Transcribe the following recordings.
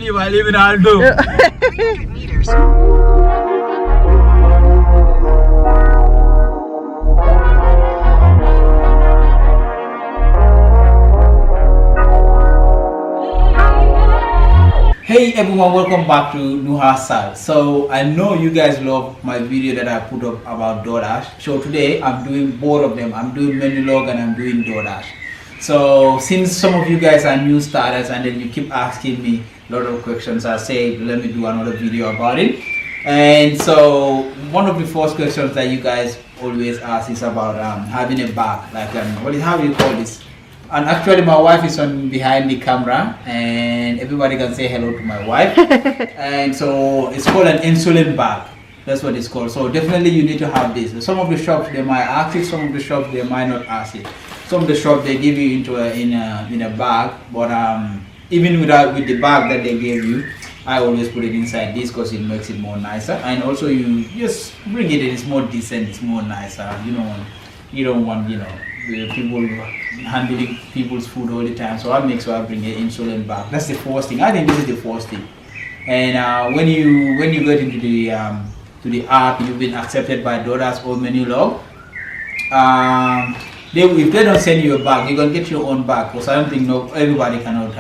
believe I live in Aldo. meters. Hey everyone, welcome back to Nuhasal. So I know you guys love my video that I put up about DoorDash. So today I'm doing both of them. I'm doing Menulog and I'm doing DoorDash. So since some of you guys are new starters and then you keep asking me a lot of questions, I say let me do another video about it. And so one of the first questions that you guys always ask is about having a bag, like how do you call this? And actually my wife is on behind the camera and everybody can say hello to my wife. And so it's called an insulin bag. That's what it's called. So definitely you need to have this. Some of the shops they might ask it, some of the shops they might not ask it. Some of the shops they give you in a bag, but even with the bag that they gave you, I always put it inside this because it makes it more nicer. And also you just bring it in, it's more decent, it's more nicer. You don't want people handling people's food all the time. So I make sure I bring an insulin bag. That's the first thing. I think this is the first thing. And when you get into the app, you've been accepted by DoorDash or Menulog. If they don't send you a bag, you can get your own bag. Because I don't think everybody cannot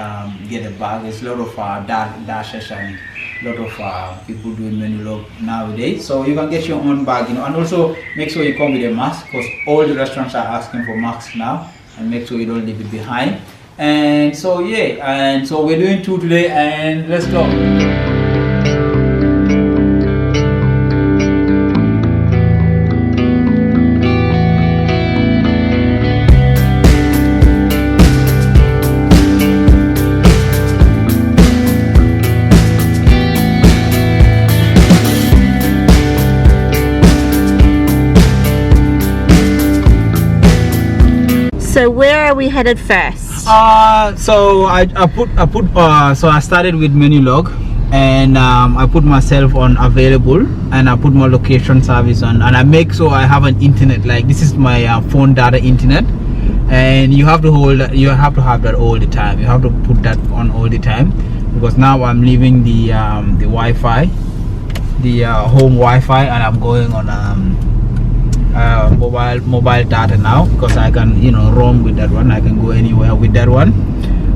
get a bag. There's a lot of dashes and a lot of people doing Menulog nowadays. So you can get your own bag, and also make sure you come with a mask because all the restaurants are asking for masks now. And make sure you don't leave it behind. And so so we're doing 2 today, and let's go. So where are we headed first? So I started with Menulog, and I put myself on available, and I put my location service on, and I make sure I have an internet. Like this is my phone data internet, and you have to have that all the time. You have to put that on all the time because now I'm leaving the Wi-Fi, the home Wi-Fi, and I'm going on mobile data now because I can roam with that one. I can go anywhere with that one.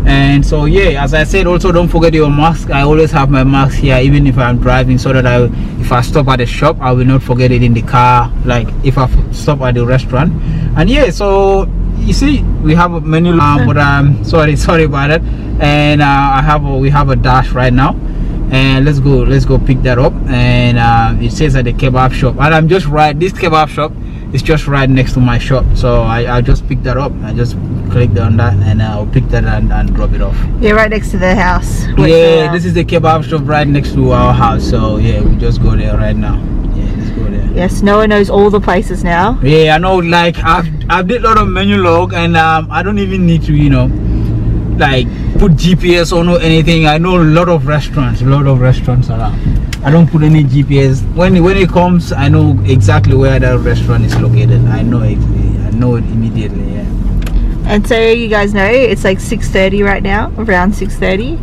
And so as I said, also don't forget your mask. I always have my mask here even if I'm driving, so that if I stop at a shop I will not forget it in the car, like if I stop at the restaurant. And so you see we have a menu, but sorry about that. And we have a Dash right now, and let's go pick that up. And it says at the kebab shop, and I'm just this kebab shop is just right next to my shop, so I just picked that up. I just clicked on that and I'll pick that and drop it off. Yeah, right next to the house. This is the kebab shop right next to our house, so we just go there right now. Let's go there. Yes, Noah knows all the places now. I know, like I've did a lot of Menulog, and I don't even need to like put GPS or know anything. I know a lot of restaurants around. I don't put any GPS. When it comes, I know exactly where that restaurant is located. I know it immediately. And so you guys know it's like 6:30 right now, around 6:30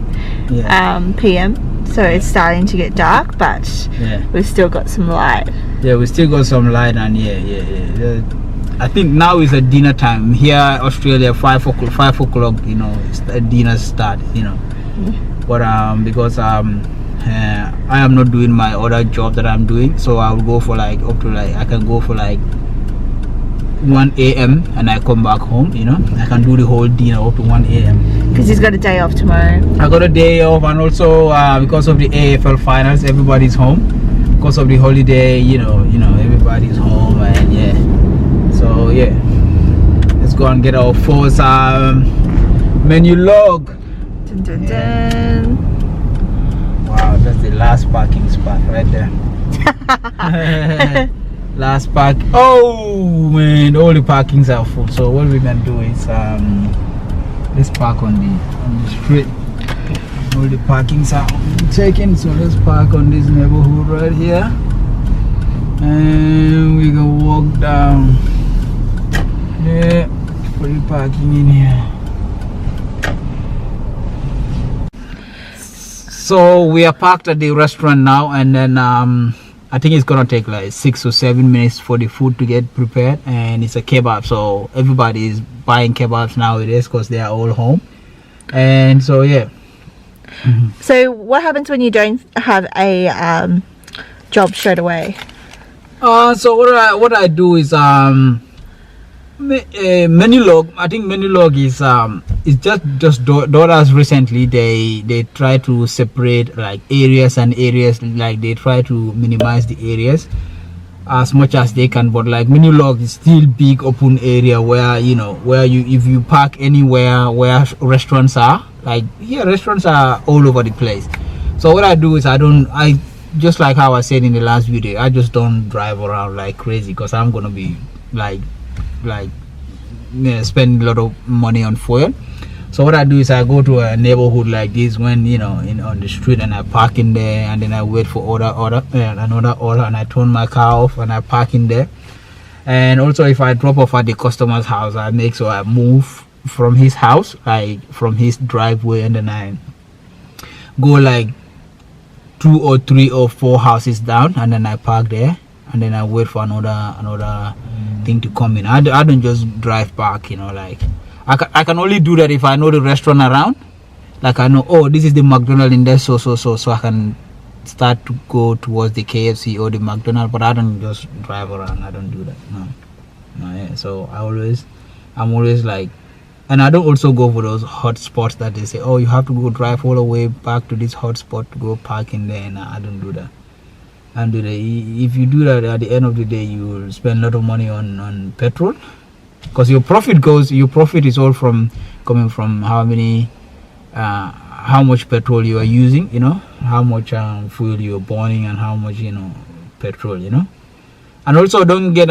p.m. So it's starting to get dark, but we've still got some light. We still got some light, and I think now is a dinner time here, Australia. 5 o'clock. It's a dinner start. But because I am not doing my other job that I'm doing, so I will go for I can go for 1 a.m. and I come back home. I can do the whole dinner up to 1 a.m. because he's got a day off tomorrow. I got a day off, and also because of the AFL finals, everybody's home because of the holiday. Everybody's home, and so let's go and get our first Menulog. Dun, dun, dun. Wow, that's the last parking spot right there. Last park. Oh man, all the parkings are full. So what we're gonna do is let's park on the street. All the parkings are taken, so let's park on this neighborhood right here, and we can walk down. Free parking in here. So we are parked at the restaurant now, and then I think it's gonna take like 6 or 7 minutes for the food to get prepared, and it's a kebab. So everybody is buying kebabs nowadays because they are all home, and so yeah. So what happens when you don't have a job straight away? So what I do is Menulog. I think Menulog is just DoorDash recently they try to separate like areas and areas, like they try to minimize the areas as much as they can, but like Menulog is still big open area where if you park anywhere where restaurants are, like here restaurants are all over the place. So what I do is I just like how I said in the last video, I just don't drive around like crazy because I'm gonna be like spend a lot of money on fuel. So what I do is I go to a neighborhood like this when on the street, and I park in there, and then I wait for another order, and I turn my car off and I park in there. And also if I drop off at the customer's house, I make sure I move from his house, like from his driveway, and then I go like 2 or 3 or 4 houses down, and then I park there, and then I wait for another thing to come in. I don't just drive back, like I can only do that if I know the restaurant around, like I know, oh, this is the McDonald's in there, so I can start to go towards the KFC or the McDonald's, but I don't just drive around. I don't do that. No, yeah. So I'm always like, and I don't also go for those hot spots that they say, oh, you have to go drive all the way back to this hot spot to go park in there. And I don't do that. And if you do that, at the end of the day, you will spend a lot of money on petrol, because your profit is all coming from how much petrol you are using, how much fuel you are burning, and how much petrol, and also don't get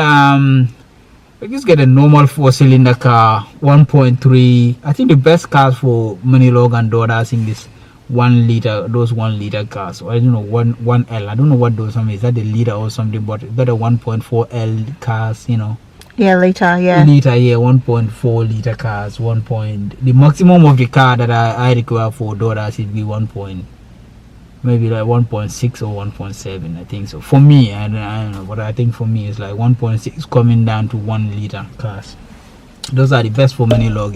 just get a normal 4-cylinder car, 1.3. I think the best cars for Menulog and DoorDash in this 1 liter, those 1 liter cars. I don't know, 1L. I don't know what those are. Is that a liter or something? But better 1.4L cars, Yeah, liter, yeah. Liter, yeah, 1.4 liter cars. The maximum of the car that I require for DoorDash would be maybe like 1.6 or 1.7, I think so. For me, I don't know, but I think for me it's like 1.6 coming down to 1 liter cars. Those are the best for Menulog,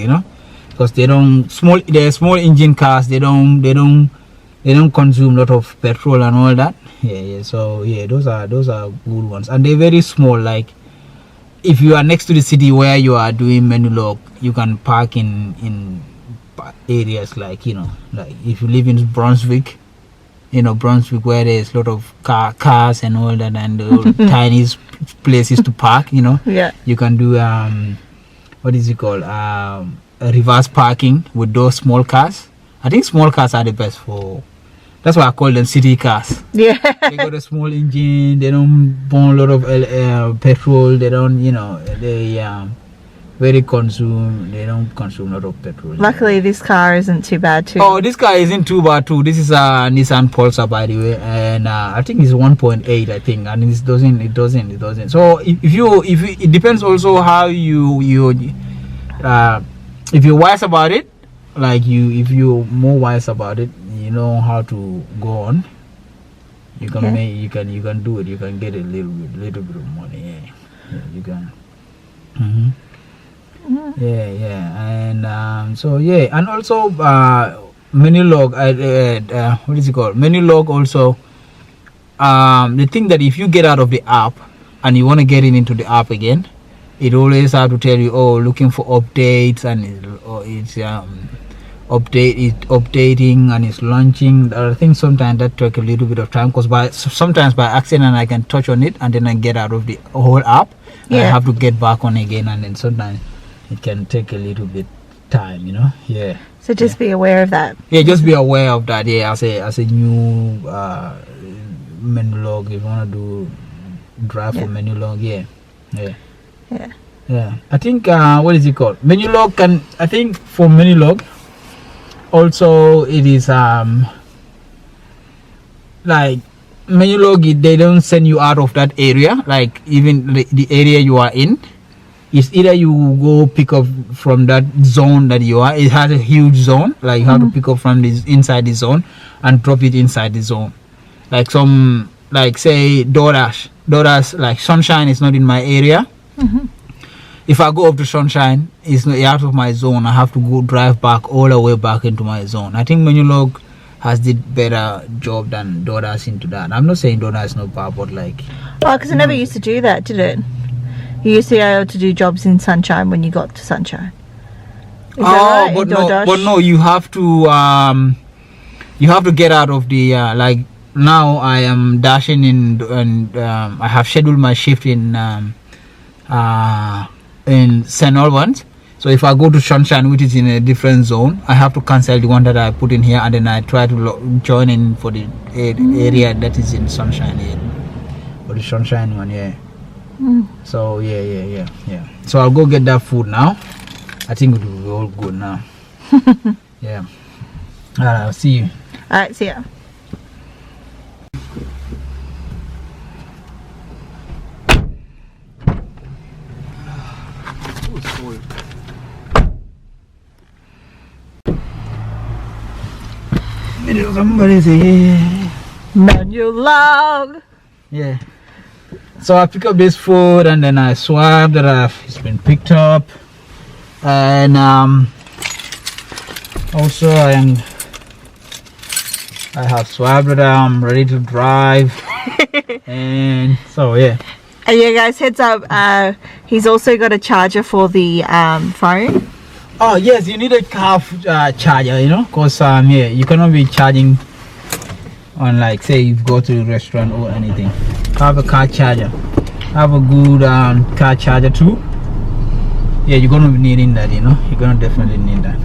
because they're small engine cars. They don't consume a lot of petrol and all that. Yeah. So yeah, those are good ones, and they're very small. Like if you are next to the city where you are doing Menulog, you can park in areas like like if you live in Brunswick, Brunswick, where there's a lot of cars and all that, and tiny places to park. Yeah. You can do what is it called? Reverse parking with those small cars. I think small cars are the best for. That's why I call them city cars. Yeah. They got a small engine. They don't burn a lot of petrol. They don't, they they don't consume a lot of petrol. Luckily, this car isn't too bad too. Oh, this car isn't too bad too. This is a Nissan Pulsar, by the way, and I think it's 1.8. I think, and it doesn't. So it depends also how if you're wise about it, like if you're more wise about it, you know how to go on. You can you can do it. You can get a little bit of money. Yeah, you can. Yeah, and so yeah, and also Menulog. What is it called? Menulog also. The thing that if you get out of the app and you want to get into the app again, it always have to tell you, oh, looking for updates, and it's updating and it's launching. I think sometimes that took a little bit of time, because sometimes by accident I can touch on it and then I get out of the whole app. Yeah. I have to get back on again, and then sometimes it can take a little bit time, Yeah. So just be aware of that. Yeah, just be aware of that. Yeah, as a new Menulog, if you want to do drive for Menulog, yeah. I think what is it called? Menulog can. I think for Menulog, also it is like Menulog, they don't send you out of that area, like even the area you are in. It's either you go pick up from that zone that you are. It has a huge zone, like you have to pick up from this inside the zone and drop it inside the zone. Like some, like say DoorDash, like Sunshine is not in my area. If I go up to Sunshine, it's not out of my zone. I have to go drive back all the way back into my zone. I think Menulog has did better job than DoorDash into that. I'm not saying DoorDash is not bad, but like, because I never used to do that, did it? You used to be able to do jobs in Sunshine when you got to Sunshine. Is that right? but In no, DoorDash? but no, you have to get out of the like now I am dashing in, and I have scheduled my shift in St. Albans. So if I go to Sunshine, which is in a different zone, I have to cancel the one that I put in here, and then I try to join in for the area that is in Sunshine here, for the Sunshine one, yeah. So yeah. So I'll go get that food now. I think it will be all good now. Yeah. Alright, I'll see you. Alright, see ya. Somebody's here. Menulog. Yeah. So I pick up this food and then I swipe that it's been picked up, and also I have swiped that I'm ready to drive. And so yeah. And yeah, guys, heads up. He's also got a charger for the phone. Oh yes, you need a car charger, you know, cause yeah, you cannot be charging on, like, say you go to a restaurant or anything. Have a car charger. Have a good car charger too. Yeah, you're gonna be needing that, you know. You're gonna definitely need that.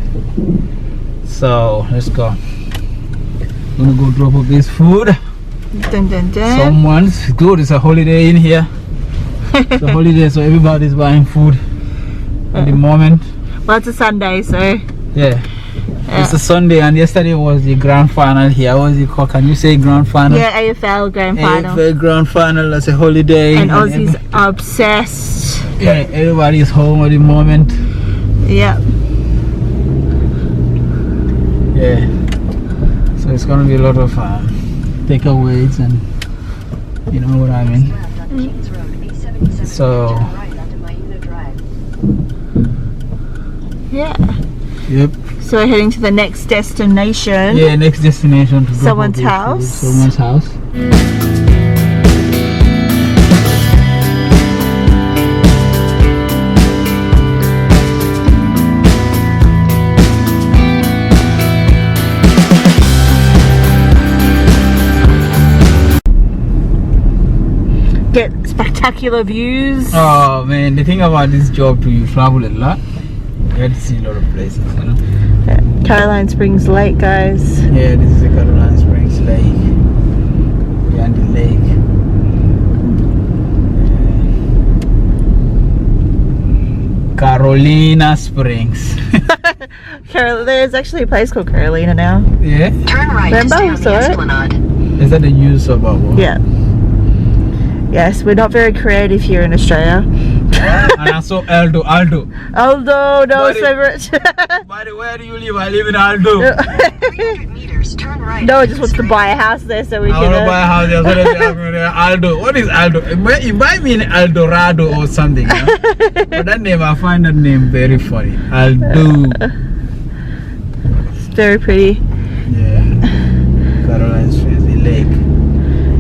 So let's go. I'm gonna go drop off this food. Dun, dun, dun. Someone's good. It's a holiday in here. It's a holiday, so everybody's buying food at the moment. Well, it's a Sunday, so yeah. It's a Sunday, and yesterday was the grand final here. What was it called? Can you say grand final? yeah, AFL grand final. AFL grand final. That's a holiday. And Aussies are obsessed. Yeah, everybody's home at the moment. Yeah. Yeah. So it's gonna be a lot of takeaways, and you know what I mean. So yeah. yep. So we're heading to the next destination. Yeah, next destination to drop Someone's off house. Someone's house. Get spectacular views. Oh man, the thing about this job too, you travel a lot. You get to see a lot of places, you know. Caroline Springs Lake, guys. Yeah, this is the Caroline Springs Lake. Behind the lake. Carolina Springs. There's actually a place called Carolina now. Yeah? Turn right to Remember? stay on the Sorry? Esplanade. Is that a new suburb? Yeah. Yes, we're not very creative here in Australia. And also Aldo. Aldo, Noah's favorite. By the way, where do you live? I live in Aldo. 300 meters, turn right. Noah just wants to buy a house there so we I want to can. buy a house. That's what Aldo. What is Aldo? It might mean Eldorado or something. You know? But that name, I find that name very funny. Aldo. It's very pretty. Yeah. Caroline Springs, the lake.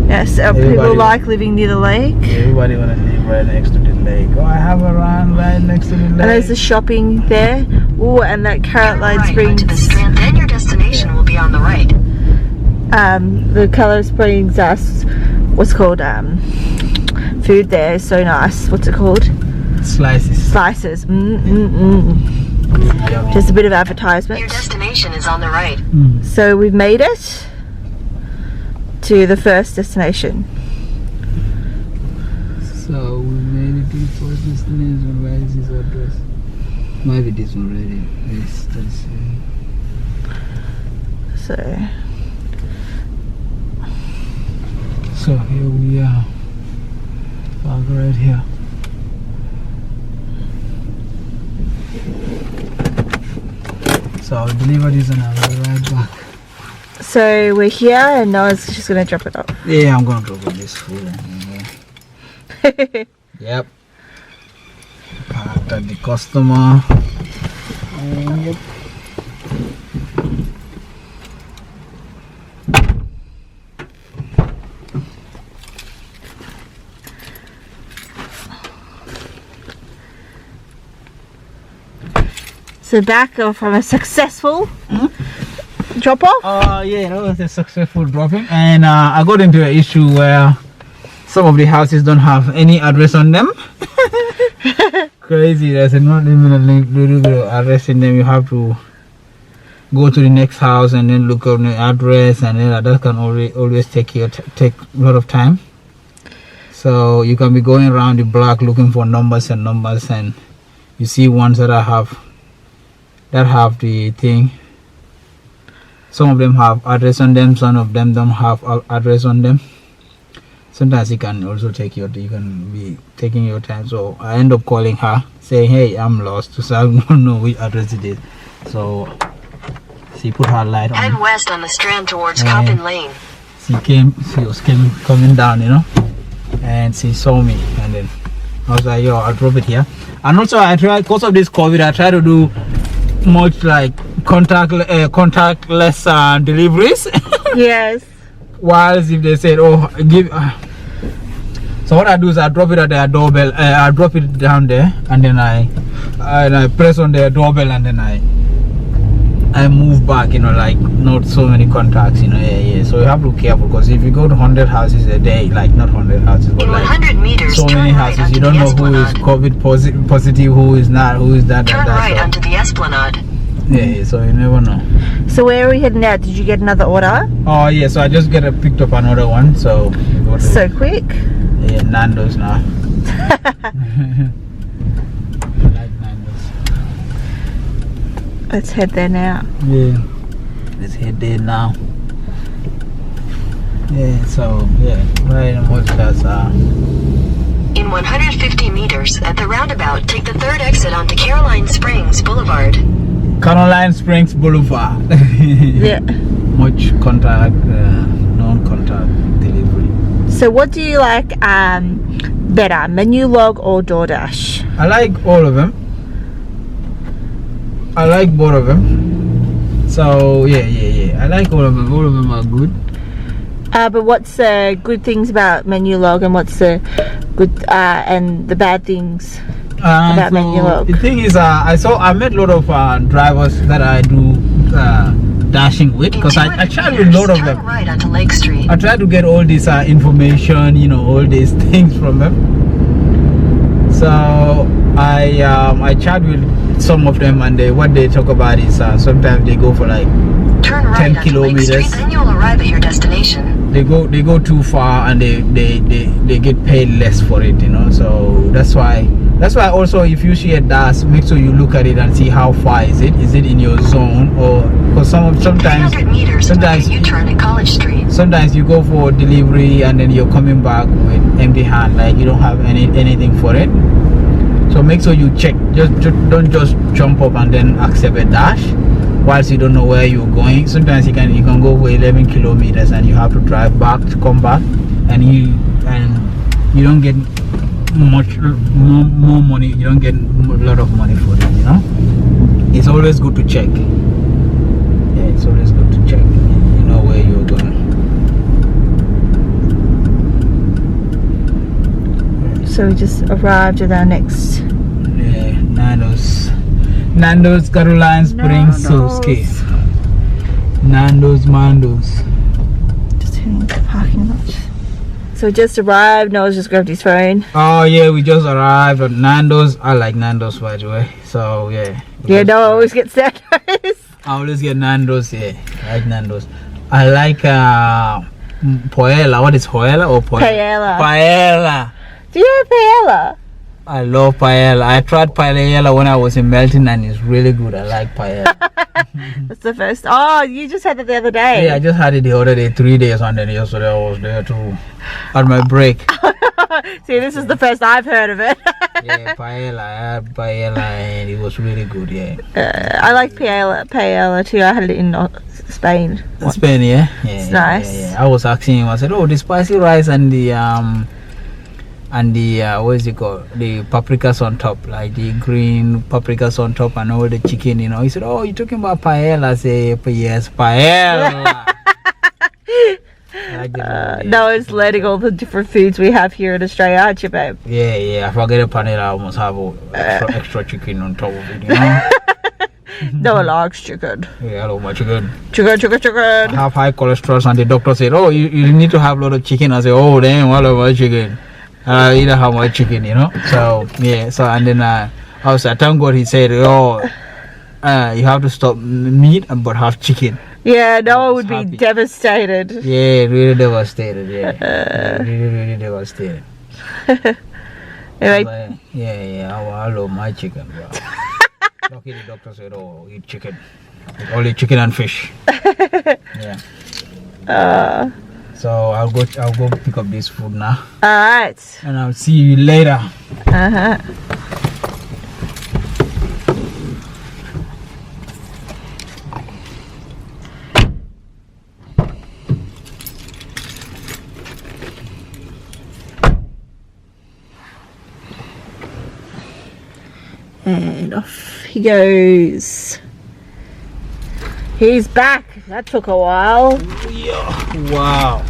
Yes, people like living near the lake. Everybody want to live right next to the lake. Oh, I have a run right next to the lake. And there's the shopping there. Oh, and that Caroline Turn right Springs. onto the Strand, then your destination will be on the right. The Caroline Springs, what's called food there is so nice. What's it called? Slices. Slices. Just a bit of advertisement. Your destination is on the right. So we've made it to the first destination. So we made it to the first destination. Where is his address? Maybe this one already. Yes, that's So here we are. Park right here. So I'll deliver this and I'll be right back. So we're here and Noah's just gonna drop it off. Yeah, I'm gonna drop on this food. Yep. After the customer. Yep. So back from a successful drop off. Yeah, that was a successful dropping, and I got into an issue where some of the houses don't have any address on them. Crazy. There's not even a little bit of address in them. You have to go to the next house and then look up the address, and then that can always take a lot of time. So you can be going around the block looking for numbers, and you see ones that have the thing. Some of them have address on them, some of them don't have address on them. Sometimes it can also you can be taking your time. So I end up calling her saying, hey, I'm lost, so I don't know which address it is. So she put her light on. Head west on the Strand towards Coppin Lane. She was coming down, and she saw me, and then I was like, yo, I'll drop it here. And also I tried, because of this COVID, I try to do much like contactless deliveries. Yes. Whilst if they said, oh, so what I do is I drop it at their doorbell. I drop it down there, and then I press on their doorbell, and then I move back. Like not so many contacts. Yeah. So you have to be careful, because if you go to 100 houses a day, like not 100 houses, but in like 100 meters, so many right houses, you don't know who is COVID positive, who is not, who is that. Turn right onto the Esplanade. Yeah, so you never know. So where are we heading out? Did you get another order? Oh yeah, so I just picked up another one. So so quick. Yeah, Nando's now. I like Nando's. Let's head there now. Yeah, let's head there now. Yeah, so yeah, right much that's In 150 meters, at the roundabout, take the third exit onto Caroline Springs Boulevard. Caroline Springs Boulevard. Yeah. Much contact, non-contact delivery. So what do you like better, Menulog or DoorDash? I like all of them. I like both of them. So yeah. I like all of them. All of them are good. But what's the good things about Menulog, and what's the good and the bad things about Menulog? The thing is, I met a lot of drivers that I do dashing with, because I tried with a lot of them. Turn right onto Lake Street. I try to get all this information, all these things from them. So I chat with some of them, and what they talk about is sometimes they go for like Turn right 10 onto kilometers. Lake Street, then you'll arrive at your destination. They go too far, and they get paid less for it, So that's why also, if you see a dash, make sure you look at it and see how far is it in your zone, or because sometimes 300 meters, you turn at College Street. Sometimes you go for delivery and then you're coming back with empty hand, like you don't have anything for it. So make sure you check. Don't just jump up and then accept a dash whilst you don't know where you're going. Sometimes you can go for 11 kilometers and you have to drive back to come back, and you don't get much more money. You don't get a lot of money for it. It's always good to check. Yeah, it's always good to check. You know where you're going. So we just arrived at our next. Yeah, Nando's Caroline Springs Soski. Mando's. Just heading to the parking lot. So we just arrived. Noah's just grabbed his phone. Oh yeah, we just arrived at Nando's. I like Nando's, by the way. So yeah. Yeah, Noah always gets that. I always get Nando's. Yeah, I like Nando's. I like paella. What is paella or paella? Paella. Paella. Do you have paella? I love paella. I tried paella when I was in Melton and it's really good. I like paella. That's the first. Oh, you just had it the other day. Yeah, I just had it the other day, 3 days, and then yesterday I was there too. On my break. See, this is the first I've heard of it. Yeah, paella. I had paella and it was really good, yeah. I like paella too. I had it in Spain. Spain, yeah? Yeah. It's nice. Yeah. I was asking him, I said, oh, the spicy rice and the what is it called? The paprikas on top, like the green paprikas on top and all the chicken, you know. He said, oh, you're talking about paella? I say, yes, paella. No, it's letting all the different foods we have here in Australia, aren't you, babe? Yeah. I forget the paella. I almost have extra chicken on top of it, you know. No one likes chicken. Yeah, I love my chicken. Chicken. I have high cholesterol, and the doctor said, oh, you need to have a lot of chicken. I said, oh, damn, I love my chicken. I eat how much chicken, you know. So yeah, and then I was like, thank God he said, oh, you have to stop meat but have chicken. Yeah, Noah would be devastated. Yeah, really devastated. Yeah, really devastated. Anyway. I love my chicken. Bro. Lucky the doctor said, oh, eat chicken, only chicken and fish. Yeah. So I'll go pick up this food now. Alright. And I'll see you later. And off he goes. He's back. That took a while. Yeah. Wow.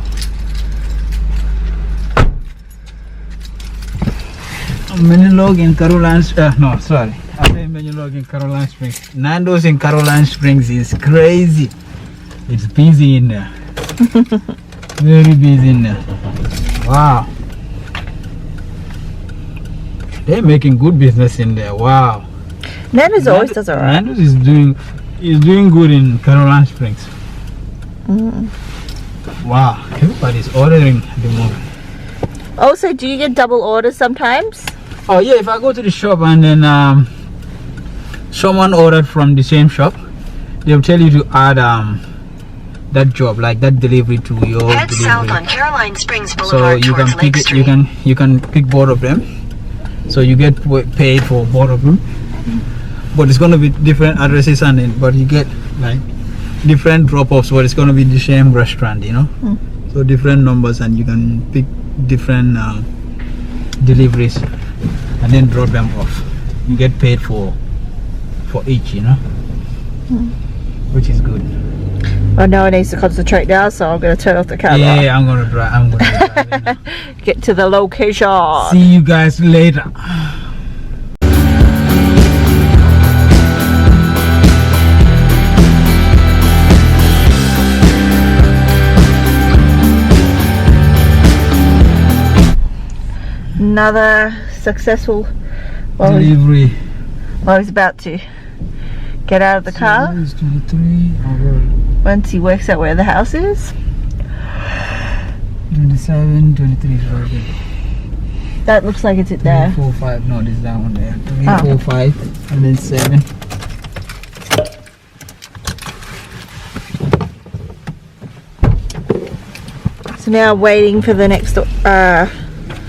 Menulog in Caroline. No, sorry. I say Menulog in Caroline Springs. Nando's in Caroline Springs is crazy. It's busy in there. Very busy in there. Wow. They're making good business in there. Wow. Nando's always does alright. Nando's is doing good in Caroline Springs. Wow. Everybody's ordering at the moment. Also, do you get double orders sometimes? Oh yeah, if I go to the shop and then someone ordered from the same shop, they'll tell you to add that job, like that delivery to your Head delivery. south on Caroline Springs So Boulevard you can towards pick Lake it, Street. you can pick both of them. So you get paid for both of them. But it's gonna be different addresses and then, but you get like different drop-offs, but it's gonna be the same restaurant, you know. So different numbers and you can pick different deliveries and then drop them off. You get paid for each, you know, which is good. Well, Noah needs to concentrate now, so I'm going to turn off the camera. Yeah, I'm gonna drive now. Get to the location. See you guys later. Another successful Delivery. Well, he's about to get out of the car. 23, Once he works out where the house is. 27, 23 is right there. That looks like it's it there. 3, 4, 5. No, this is that one there. 3, Oh. 4, 5, and then 7. So now waiting for the next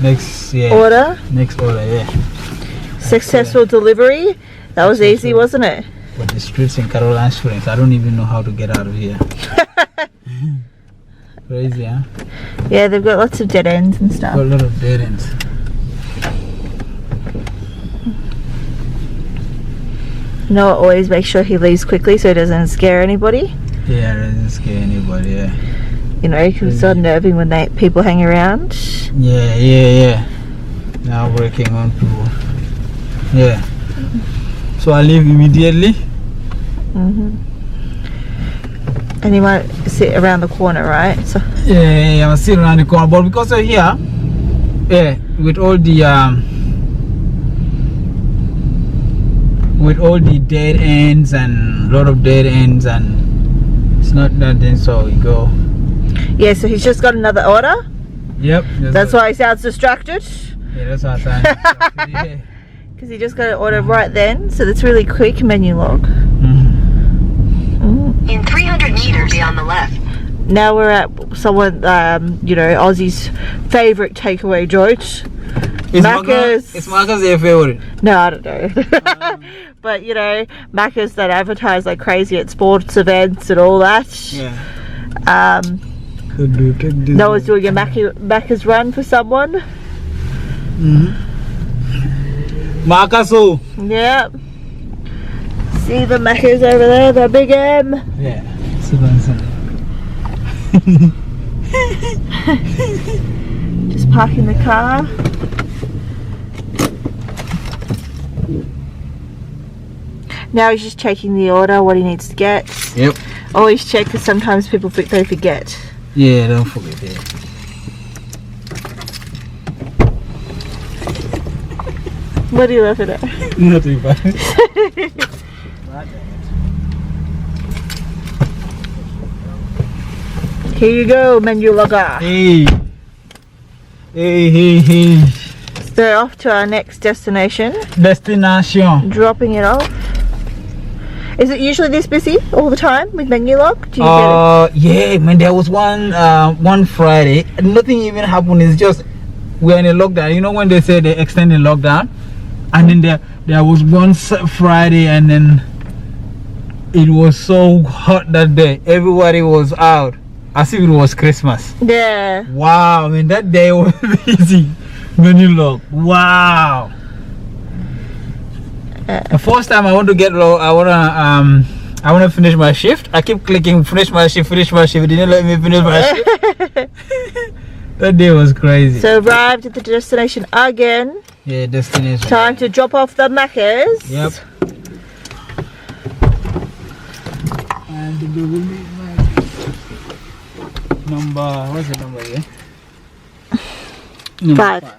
Next, yeah. order. Next order, yeah. Successful delivery. That was easy, wasn't it? But the streets in Caroline Springs, I don't even know how to get out of here. Crazy, huh? Yeah, they've got lots of dead ends and stuff. Got a lot of dead ends. Noah always makes sure he leaves quickly so he doesn't scare anybody. Yeah, it doesn't scare anybody, yeah. You know, because it's so unnerving when people hang around. Yeah. Now working on to, yeah. So I leave immediately. And you might sit around the corner, right? So Yeah, I'm still around the corner, but because of here, yeah, with all the dead ends and a lot of dead ends, and it's not that then, so we go. yeah, so he's just got another order. Yep. That's why he sounds distracted. Yeah, that's what I'm saying. Because you just got to order right then, so that's really quick menu log. In 300 meters, be on the left. Now we're at someone, you know, Aussie's favourite takeaway joint. Macca's. Is Macca's their favorite? No, I don't know. But you know, Macca's that advertise like crazy at sports events and all that. Yeah. Noah's doing a Macca's run for someone. Macca's. Yep. See the Macca's over there, the big M. Yeah. Just parking the car. Now he's just checking the order, what he needs to get. Yep. Always check, because sometimes people they forget. Yeah, don't forget it. What are you laughing at? Nothing bad. Here you go, menu logger. Hey. Hey. So off to our next destination. Destination. Dropping it off. Is it usually this busy all the time with menu log? Do you get it? Yeah, man. There was one Friday, nothing even happened. It's just we're in a lockdown. You know when they say they extended lockdown, and then there was one Friday, and then it was so hot that day. Everybody was out as if it was Christmas. Yeah. Wow, I mean that day was busy. Menu log. Wow. The first time I want to get low, I wanna finish my shift. I keep clicking finish my shift. It didn't let me finish my shift. That day was crazy. So arrived at the destination again. Yeah, destination. Time to drop off the Macca's. Yep. And the number, what's the number again? Number 5.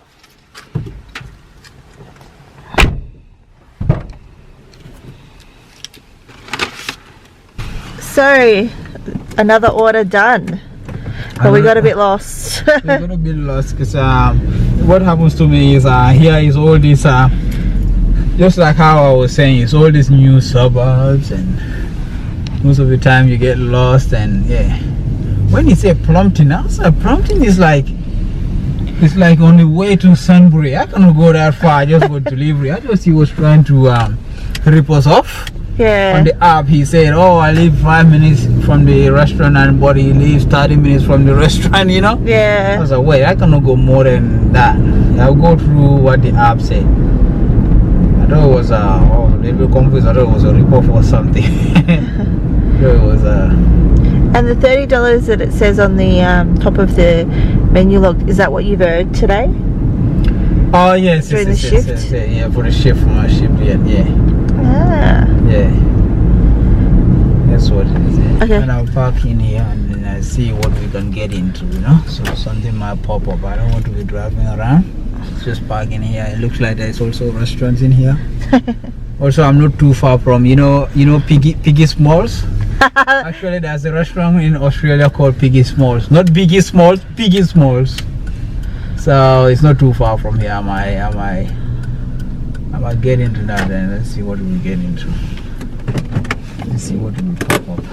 So, another order done, but we got a bit lost. We got a bit lost because what happens to me is here is all this just like how I was saying, it's all these new suburbs, and most of the time you get lost. And yeah, when you say Plumpton, outside Plumpton is like, it's like on the way to Sunbury. I cannot go that far. I just got delivery. I just he was trying to rip us off. Yeah. On the app he said, oh, I live 5 minutes from the restaurant, and but he lives 30 minutes from the restaurant, you know. Yeah. I was like, wait, I cannot go more than that. I'll go through what the app said. I thought it was a little confused. I thought it was a rip-off or something. It was And the $30 that it says on the top of the menu log, is that what you've earned today? Oh yes, during yes, the yes, shift? yes, yeah, for the shift, for my shift, yeah. Ah. Yeah. That's what it is. Yeah. Okay. And I'll park in here and then I see what we can get into, you know. So something might pop up. I don't want to be driving around. Just park in here. It looks like there's also restaurants in here. Also, I'm not too far from, you know Piggy Smalls. Actually, there's a restaurant in Australia called Piggy Smalls. Not Biggie Smalls, Piggy Smalls. So it's not too far from here. I might get into that, and let's see what we get into. Let's see what will pop up.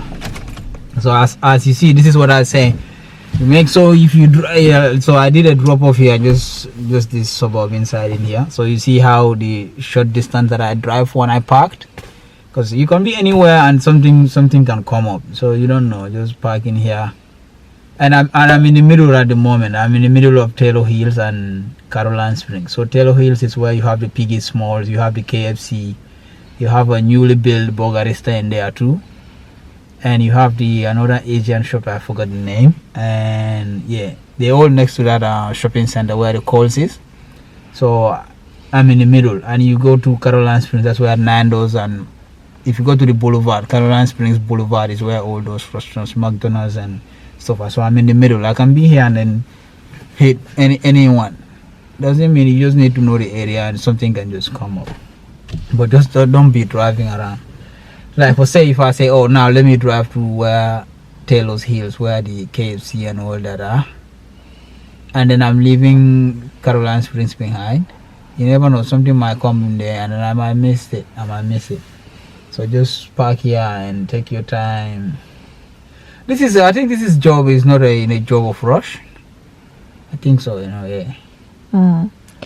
So as you see, this is what I was saying. You make so if you so I did a drop off here, just this suburb inside in here. So you see how the short distance that I drive when I parked, because you can be anywhere and something can come up. So you don't know. Just park in here. And I'm in the middle at the moment. I'm in the middle of Taylor Hills and Caroline Springs. So Taylor Hills is where you have the Piggy Smalls, you have the KFC, you have a newly built Burgerista in there too, and you have the another Asian shop, I forgot the name, and yeah, they're all next to that shopping center where the Coles is. So I'm in the middle, and you go to Caroline Springs, that's where Nando's, and if you go to the Boulevard, Caroline Springs Boulevard is where all those restaurants, McDonald's and stuff. So I'm in the middle. I can be here and then hit anyone. Doesn't mean you just need to know the area and something can just come up. But just don't be driving around. Like for say, if I say, oh, now let me drive to where Taylor's Hills, where the KFC and all that are, and then I'm leaving Caroline Springs behind. You never know, something might come in there, and then I might miss it. So just park here and take your time. I think this job is not a job of rush. I think so, yeah.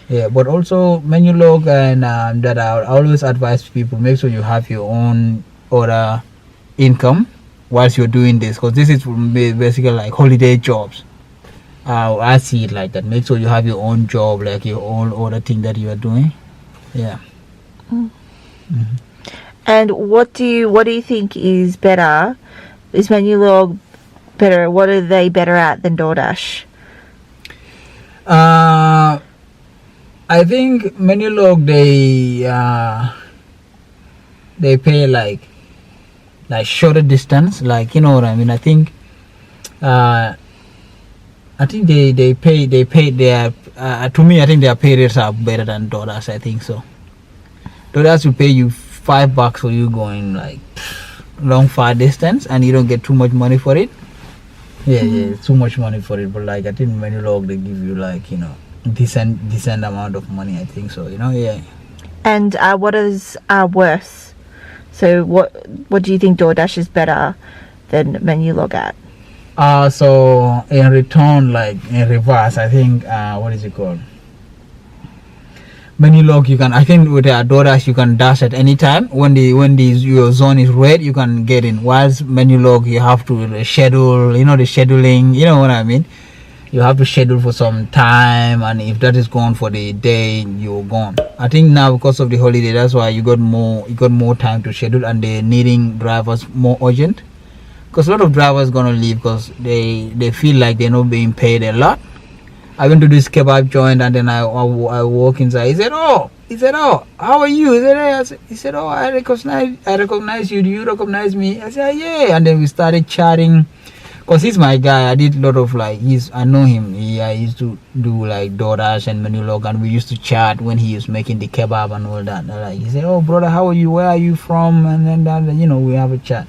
Yeah, but also Menulog and that I always advise people, make sure you have your own other income whilst you're doing this, because this is basically like holiday jobs. I see it like that. Make sure you have your own job, like your own other thing that you are doing. Yeah. And what do you think is better? Is Menulog better? What are they better at than DoorDash? I think Menulog they pay like shorter distance, like, you know what I mean. I think they pay their to me, I think their pay rates are better than DoorDash. I think so. DoorDash will pay you $5 for you going like long far distance, and you don't get too much money for it. Yeah, too much money for it. But like, I think Menulog, they give you like, decent amount of money. I think so. Yeah. And what is worse? So what do you think DoorDash is better than Menulog at? So in return, like in reverse, I think what is it called? Menulog, I think with DoorDash you can dash at any time. When your zone is red, you can get in. Whilst Menulog, you have to schedule. The scheduling. You know what I mean? You have to schedule for some time, and if that is gone for the day, you're gone. I think now because of the holiday, that's why you got more time to schedule, and they're needing drivers more urgent. Because a lot of drivers gonna leave because they feel like they're not being paid a lot. I went to this kebab joint, and then I walk inside. He said, "Oh, how are you?" He said, "Oh, I recognize you. Do you recognize me?" I said, "Yeah." And then we started chatting. Cause he's my guy. I did a lot of I know him. I used to do like DoorDash and Menulog, and we used to chat when he was making the kebab and all that. And he said, "Oh, brother, how are you? Where are you from?" And then we have a chat.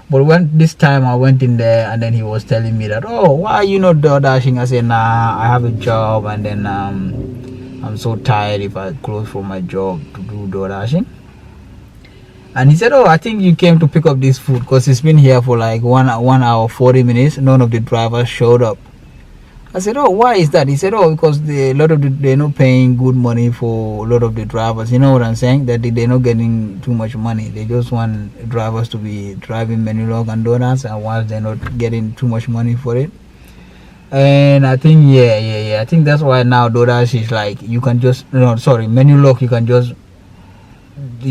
But when this time I went in there, and then he was telling me that, "Oh, why are you not DoorDashing?" I said, "Nah, I have a job, and then I'm so tired if I close from my job to do DoorDashing." And he said, "Oh, I think you came to pick up this food because it's been here for like 1 hour 40 minutes. None of the drivers showed up." I said, "Oh, why is that?" He said, "Oh, because they're not paying good money for a lot of the drivers. You know what I'm saying? That they're not getting too much money. They just want drivers to be driving Menulog and DoorDash, and while they're not getting too much money for it." And I think I think that's why now DoorDash is like, Menulog, you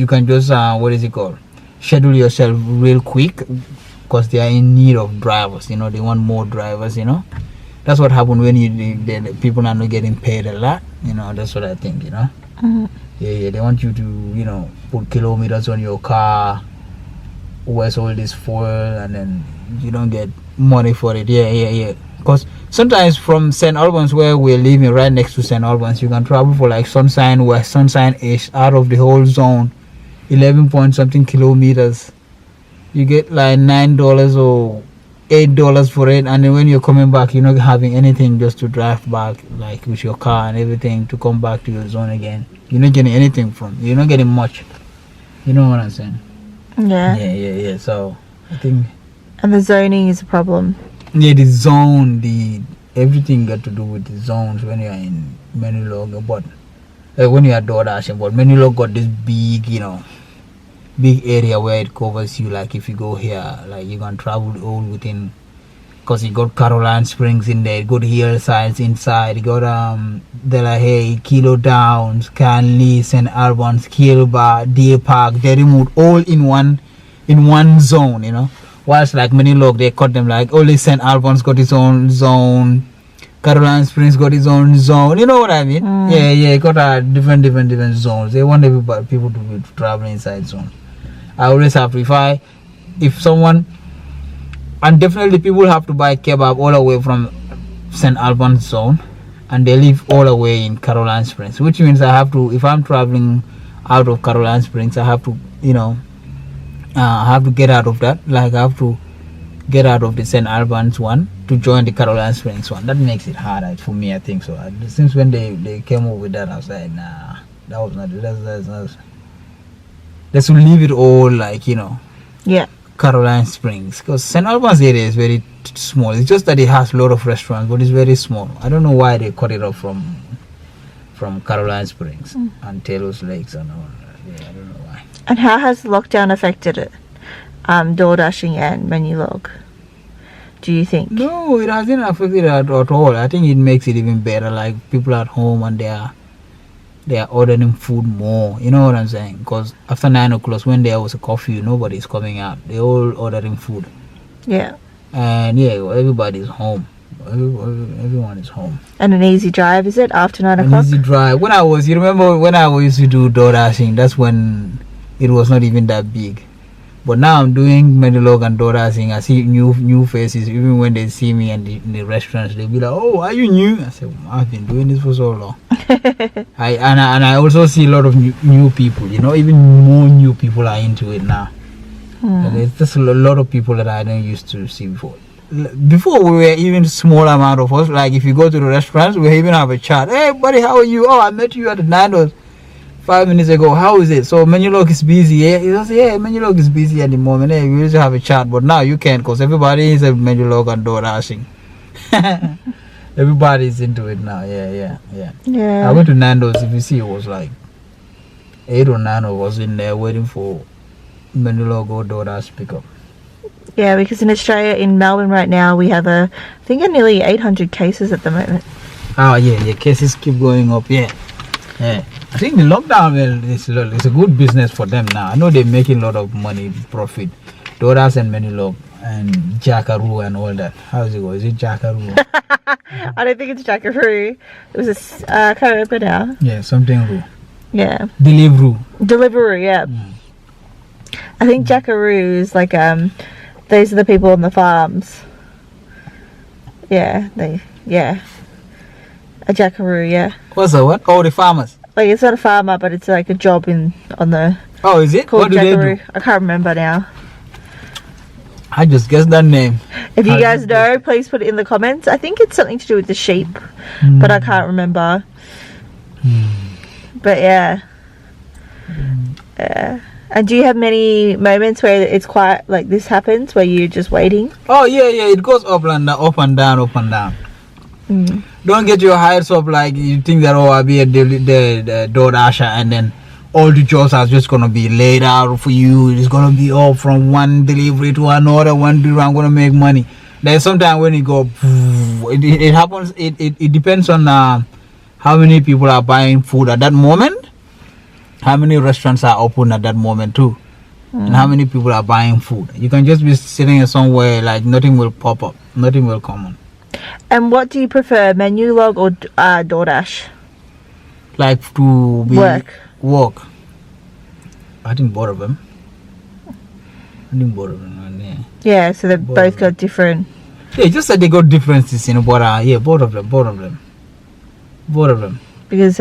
can just what is it called, schedule yourself real quick, because they are in need of drivers. They want more drivers. That's what happened when the people are not getting paid a lot. That's what I think. Yeah, they want you to put kilometers on your car, waste all this fuel, and then you don't get money for it. Yeah. Because sometimes from St. Albans, where we're living right next to St. Albans, you can travel for like Sunshine, where Sunshine is out of the whole zone, 11 point something kilometers. You get like $9 or $8 for it, and then when you're coming back, you're not having anything just to drive back, like with your car and everything, to come back to your zone again. You're not getting anything you're not getting much. You know what I'm saying? Yeah. So I think. And the zoning is a problem. Yeah, the zone, everything got to do with the zones when you're in Menulog, but when you are DoorDashing. But Menulog got this big area where it covers you. Like if you go here, like you can travel all within, because you got Caroline Springs in there, you got hillsides inside, you got Delahaye, Kilo Downs, Canley, St. Albans, Kilba, Deer Park, Derrimut, all in one zone. Whilst like Menulog, they cut them like only St. Albans got its own zone, Caroline Springs got its own zone. You know what I mean? Yeah. Got different zones. They want people to be traveling inside zone. I always have to, if someone, and definitely people have to buy kebab all the way from St. Albans zone, and they live all the way in Caroline Springs, which means I have to, if I'm traveling out of Caroline Springs, I have to, I have to get out of that. Like I have to get out of the St. Albans one to join the Caroline Springs one. That makes it harder for me, I think so. Since when they came up with that, I was like, nah, that was not, that's not. Let's leave it all like, you know, Yeah. Caroline Springs, because St. Albans area is very small. It's just that it has a lot of restaurants, but it's very small. I don't know why they cut it off from Caroline Springs and Taylor's Lakes and all. Yeah, I don't know why. And how has lockdown affected it? Door dashing and Menulog, do you think? No, it hasn't affected it at all. I think it makes it even better. Like people at home and they are ordering food more. You know what I'm saying? Because after 9 o'clock, when there was a curfew, nobody's coming out. They're all ordering food. Yeah. And yeah, everybody's home. Everyone is home. And an easy drive, is it, after 9 An o'clock? easy drive. You remember when I used to do door dashing? That's when it was not even that big. But now I'm doing Menulog and door dashing. I see new faces. Even when they see me in the restaurants, they'll be like, "Oh, are you new?" I say, "I've been doing this for so long." I also see a lot of new people. You know, even more new people are into it now. And it's just a lot of people that I didn't used to see before. Before we were even small amount of us. Like if you go to the restaurants, we even have a chat. "Hey, buddy, how are you? Oh, I met you at the Nando's 5 minutes ago. How is it? So Menulog is busy." Yeah, he was, yeah, Menulog is busy at the moment. Hey, we used to have a chat, but now you can't because everybody is a Menulog and door dashing. Everybody's into it now. Yeah. Yeah. I went to Nando's. If you see, it was like 8 or 9 of us in there waiting for Menulog or door dash pickup. Yeah, because in Australia, in Melbourne right now, we have I think nearly 800 cases at the moment. Oh yeah, cases keep going up. Yeah. I think the lockdown is a good business for them now. I know they're making a lot of money, profit. Doras and Menulog and Jackaroo and all that. How's it go? Is it Jackaroo? I don't think it's Jackaroo. It was I can't remember now. Yeah, something roo. Yeah. Deliveroo, yeah. I think Jackaroo is like those are the people on the farms. Yeah, a Jackaroo, yeah. What's that? What? Oh, the farmers. Like it's not a farmer, but it's like a job on the. Oh, is it? What do Jackaroo. they do? I can't remember now. I just guessed that name. If you guys know, please put it in the comments. I think it's something to do with the sheep, but I can't remember. But yeah. And do you have many moments where it's quite like this happens, where you're just waiting? Oh yeah, it goes up and down. Don't get your hopes up like you think that I'll be a the door dasher and then all the jobs are just gonna be laid out for you. It's gonna be all from one delivery to another one delivery. I'm gonna make money. There's sometimes when it go, it happens. It depends on how many people are buying food at that moment, how many restaurants are open at that moment too, and how many people are buying food. You can just be sitting somewhere like nothing will pop up, nothing will come on. And what do you prefer, Menulog or DoorDash? Like to be work. I think both of them. Yeah, so they both got different. Yeah, just that they got differences, you know. But yeah, both of them. Because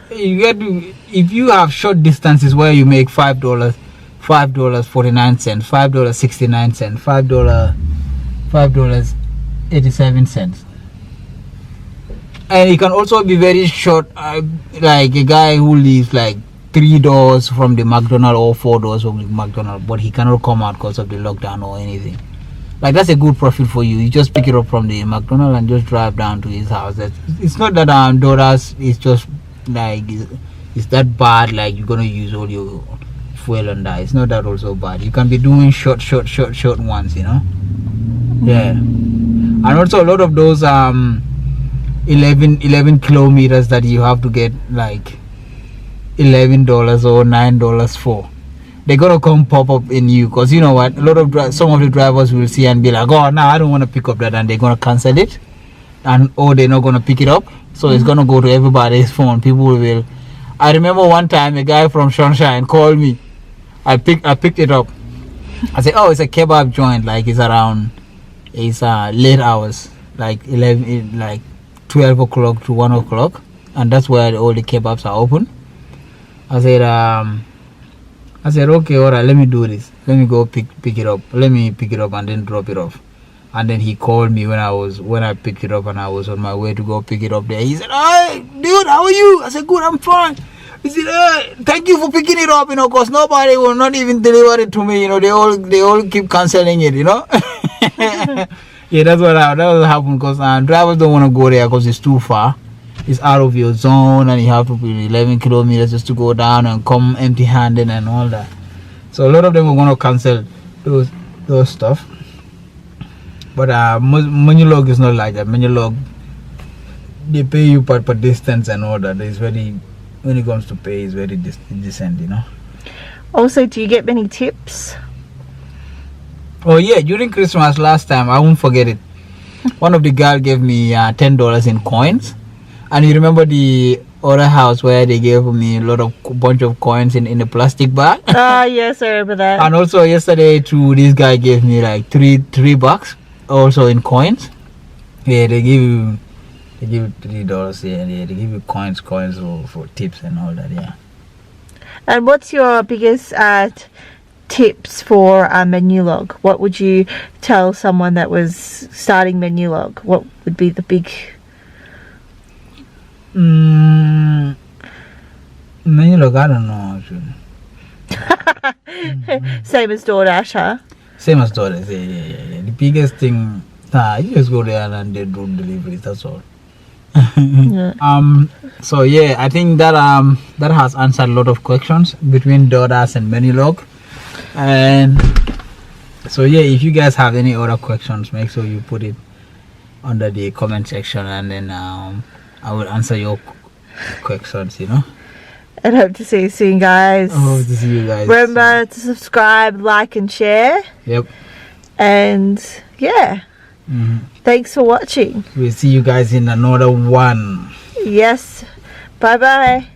you get to, if you have short distances where you make $5.49, $5.69, $5.87, and it can also be very short, like a guy who lives like 3 doors from the McDonald's or 4 doors from the McDonald's, but he cannot come out because of the lockdown or anything. Like that's a good profit for you. You just pick it up from the McDonald's and just drive down to his house. It's not that DoorDash is just like it's that bad. Like you're gonna use all your fuel on that. It's not that also bad. You can be doing short ones, you know. Yeah, and also a lot of those 11 kilometers that you have to get like $11 or $9 for. They're gonna come pop up in you, because you know what, a lot of some of the drivers will see and be like, oh no, I don't want to pick up that, and they're gonna cancel it, and or they're not gonna pick it up, so it's gonna go to everybody's phone. People will. I remember one time a guy from Sunshine called me. I picked it up. I said, oh, it's a kebab joint, like it's late hours, like 12 o'clock to 1 o'clock, and that's where all the kebabs are open. I said, I said, okay, alright, let me do this. Let me go pick it up. Let me pick it up and then drop it off. And then he called me when I picked it up and I was on my way to go pick it up there. He said, "Hey, dude, how are you?" I said, "Good, I'm fine." He said, "Thank you for picking it up, cause nobody will not even deliver it to me. They all keep canceling it, Yeah, that was happened, cause drivers don't want to go there because it's too far. It's out of your zone and you have to be 11 kilometers just to go down and come empty-handed and all that. So a lot of them are going to cancel those stuff. But Menulog is not like that. Menulog, they pay you per distance and all that. It's very, when it comes to pay, it's very decent, Also, do you get many tips? Oh yeah, during Christmas last time, I won't forget it. One of the girls gave me $10 in coins. And you remember the other house where they gave me a bunch of coins in a plastic bag? Ah, yes, I remember that. And also yesterday too, this guy gave me like $3 also in coins. Yeah, they give you $3. Yeah, they give you coins for tips and all that. Yeah. And what's your biggest tips for Menulog? What would you tell someone that was starting Menulog? What would be the big Menulog, I don't know actually. Same as DoorDash, huh? Same as DoorDash, yeah. The biggest thing, you just go there and they do deliveries, that's all. Yeah. So yeah, I think that has answered a lot of questions between DoorDash and Menulog. And so yeah, if you guys have any other questions, make sure you put it under the comment section, and then I will answer your questions, And hope to see you soon, guys. I hope to see you guys. Remember to subscribe, like, and share. Yep. And yeah, thanks for watching. We'll see you guys in another one. Yes. Bye-bye.